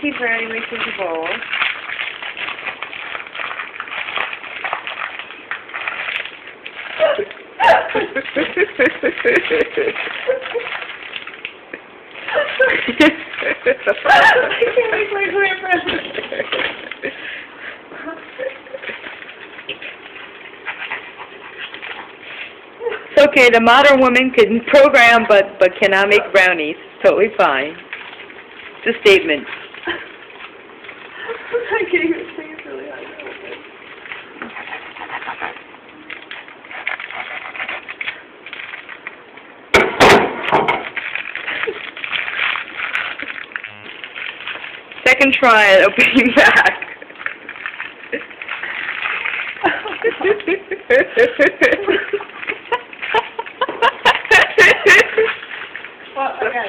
keep Brownie mixing the bowl. I can't make my clear present. It's okay, the modern woman can program but cannot make brownies. Totally fine. It's a statement. I can't even say it's really hard to open. Second try at opening back. Well, okay.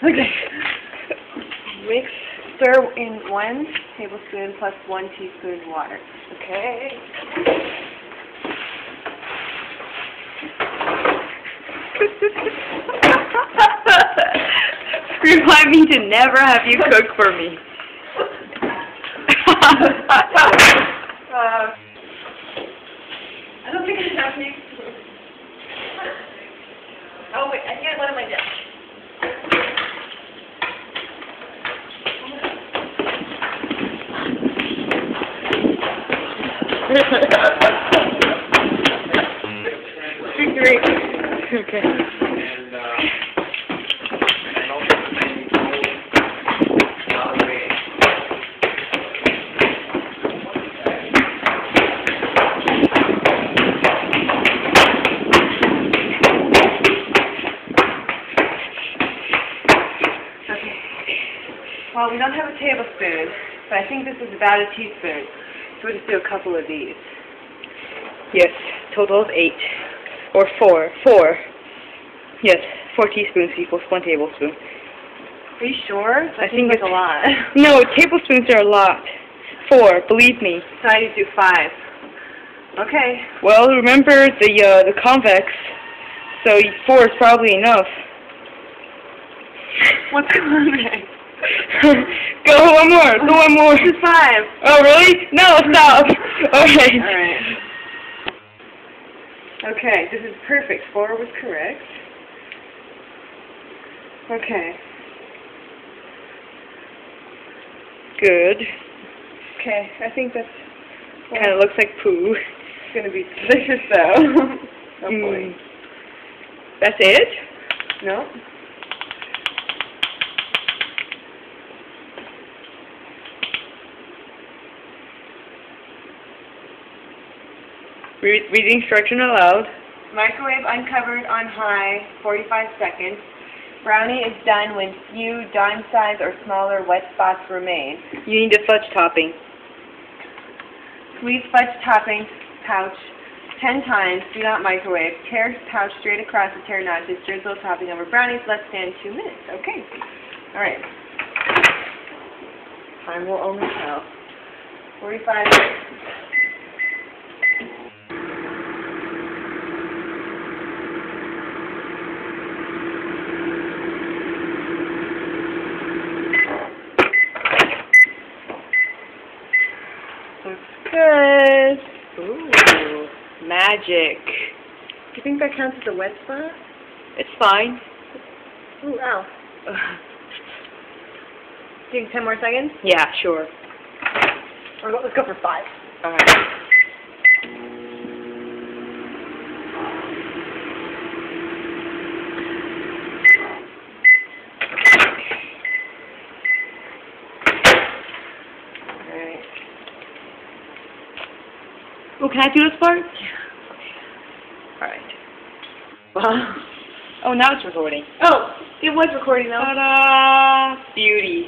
Okay. Stir in 1 tablespoon plus 1 teaspoon water. Okay. Remind me to never have you cook for me. I don't think I have any. Oh wait, I can't let on my desk. Great. Okay. Well, we don't have a tablespoon, but I think this is about a teaspoon. So we'll just do a couple of these. Yes, total of 8. Or 4. 4. Yes, 4 teaspoons equals 1 tablespoon. Are you sure? I think it's it's a lot. No, tablespoons are a lot. 4, believe me. So I need to do 5. Okay. Well, remember the convex, so 4 is probably enough. What's convex? Go one more. Go one more. This is 5. Oh, really? No, stop. Okay. Alright. Okay, this is perfect. 4 was correct. Okay. Good. Okay, I think that's... Kind of looks like poo. It's going to be delicious, though. Hopefully. That's it? No? Read the instruction aloud. Microwave uncovered on high, 45 seconds. Brownie is done when few dime-size or smaller wet spots remain. You need the fudge topping. Squeeze fudge topping pouch 10 times. Do not microwave. Tear pouch straight across to tear notches. Drizzle topping over brownies. Let stand 2 minutes. Okay. All right. Time will only tell. 45 minutes. Good. Ooh, magic. Do you think that counts as a wet spot? It's fine. Ooh, ow. Do you think 10 more seconds? Yeah, sure. Or let's go for 5. Alright. Oh, can I do this part? Yeah. Alright. Wow. Oh, now it's recording. Oh, it was recording though. Ta-da! Beauty.